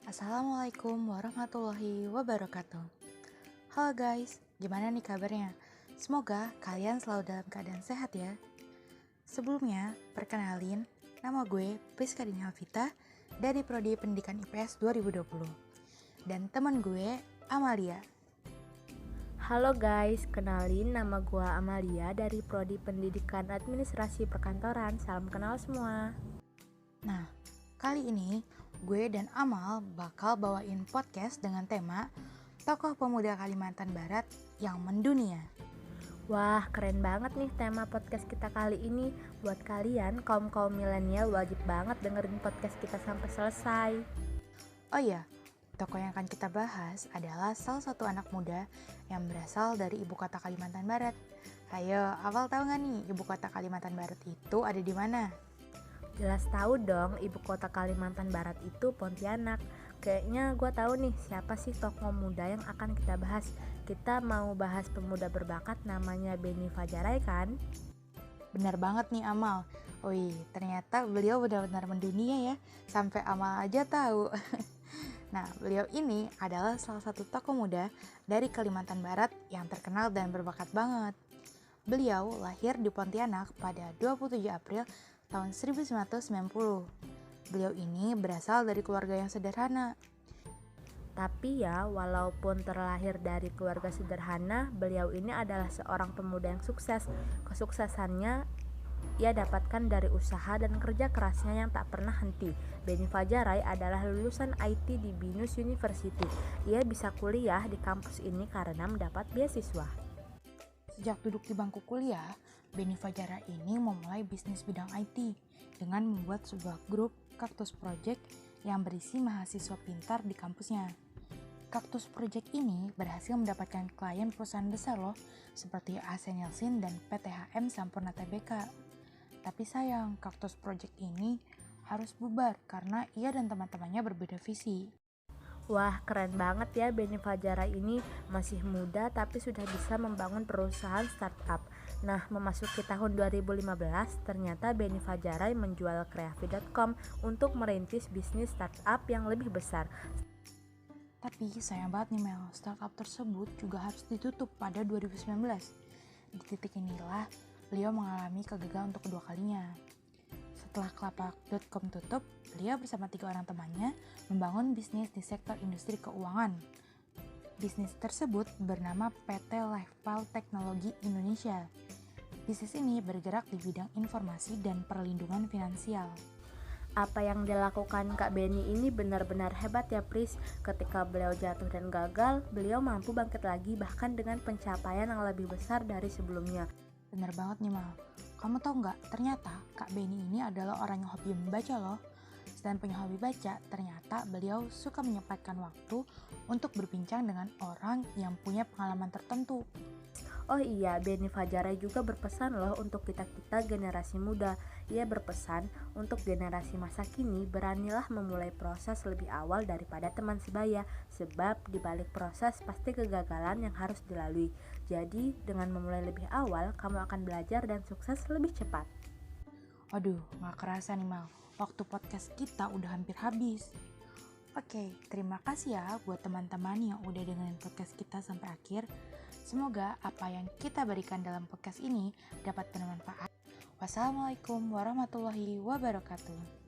Assalamualaikum warahmatullahi wabarakatuh. Halo guys, gimana nih kabarnya? Semoga kalian selalu dalam keadaan sehat ya. Sebelumnya, perkenalin, nama gue Priska Dini Alvita dari Prodi Pendidikan IPS 2020. Dan teman gue, Amalia. Halo guys, kenalin nama gue Amalia dari Prodi Pendidikan Administrasi Perkantoran. Salam kenal semua. Nah, kali ini gue dan Amal bakal bawain podcast dengan tema Tokoh Pemuda Kalimantan Barat yang Mendunia. Wah, keren banget nih tema podcast kita kali ini. Buat kalian, kaum-kaum milenial wajib banget dengerin podcast kita sampai selesai. Oh iya, tokoh yang akan kita bahas adalah salah satu anak muda yang berasal dari ibu kota Kalimantan Barat. Ayo, Amal tahu nggak nih ibu kota Kalimantan Barat itu ada di mana? Jelas tahu dong, ibu kota Kalimantan Barat itu Pontianak. Kayaknya gue tahu nih siapa sih tokoh muda yang akan kita bahas. Kita mau bahas pemuda berbakat namanya Beni Fajarai kan? Benar banget nih Amal. Wih, ternyata beliau benar-benar mendunia ya, sampai Amal aja tahu. Nah, beliau ini adalah salah satu tokoh muda dari Kalimantan Barat yang terkenal dan berbakat banget. Beliau lahir di Pontianak pada 27 April tahun 1990. Beliau ini berasal dari keluarga yang sederhana. Tapi ya, walaupun terlahir dari keluarga sederhana, beliau ini adalah seorang pemuda yang sukses. Kesuksesannya ia dapatkan dari usaha dan kerja kerasnya yang tak pernah henti. Beni Fajarai adalah lulusan IT di Binus University. Ia bisa kuliah di kampus ini karena mendapat beasiswa. Sejak duduk di bangku kuliah, Beni Fajarai ini memulai bisnis bidang IT dengan membuat sebuah grup Cactus Project yang berisi mahasiswa pintar di kampusnya. Cactus Project ini berhasil mendapatkan klien perusahaan besar loh, seperti AC Nielsen dan PTHM Sampurna Tbk. Tapi sayang, Cactus Project ini harus bubar karena ia dan teman-temannya berbeda visi. Wah, keren banget ya, Beni Fajarai ini masih muda tapi sudah bisa membangun perusahaan startup. Nah, memasuki tahun 2015, ternyata Beni Fajarai menjual Kreafi.com untuk merintis bisnis startup yang lebih besar. Tapi sayang banget nih Mel, startup tersebut juga harus ditutup pada 2019. Di titik inilah, beliau mengalami kegagalan untuk kedua kalinya. Setelah Kelapak.com tutup, beliau bersama 3 orang temannya membangun bisnis di sektor industri keuangan. Bisnis tersebut bernama PT Lifepal Teknologi Indonesia. Bisnis ini bergerak di bidang informasi dan perlindungan finansial. Apa yang dilakukan Kak Beni ini benar-benar hebat ya Pris. Ketika beliau jatuh dan gagal, beliau mampu bangkit lagi bahkan dengan pencapaian yang lebih besar dari sebelumnya. Bener banget nih Mal. Kamu tahu nggak, ternyata Kak Beni ini adalah orang yang hobi membaca loh. Selain punya hobi baca, ternyata beliau suka menyempatkan waktu untuk berbincang dengan orang yang punya pengalaman tertentu. Oh iya, Beni Fajarai juga berpesan loh untuk kita-kita generasi muda. Ia berpesan untuk generasi masa kini, beranilah memulai proses lebih awal daripada teman sebaya, sebab di balik proses pasti kegagalan yang harus dilalui. Jadi, dengan memulai lebih awal, kamu akan belajar dan sukses lebih cepat. Waduh, gak kerasa nih Mal, waktu podcast kita udah hampir habis. Oke, terima kasih ya buat teman-teman yang udah dengerin podcast kita sampai akhir. Semoga apa yang kita berikan dalam podcast ini dapat bermanfaat. Wassalamualaikum warahmatullahi wabarakatuh.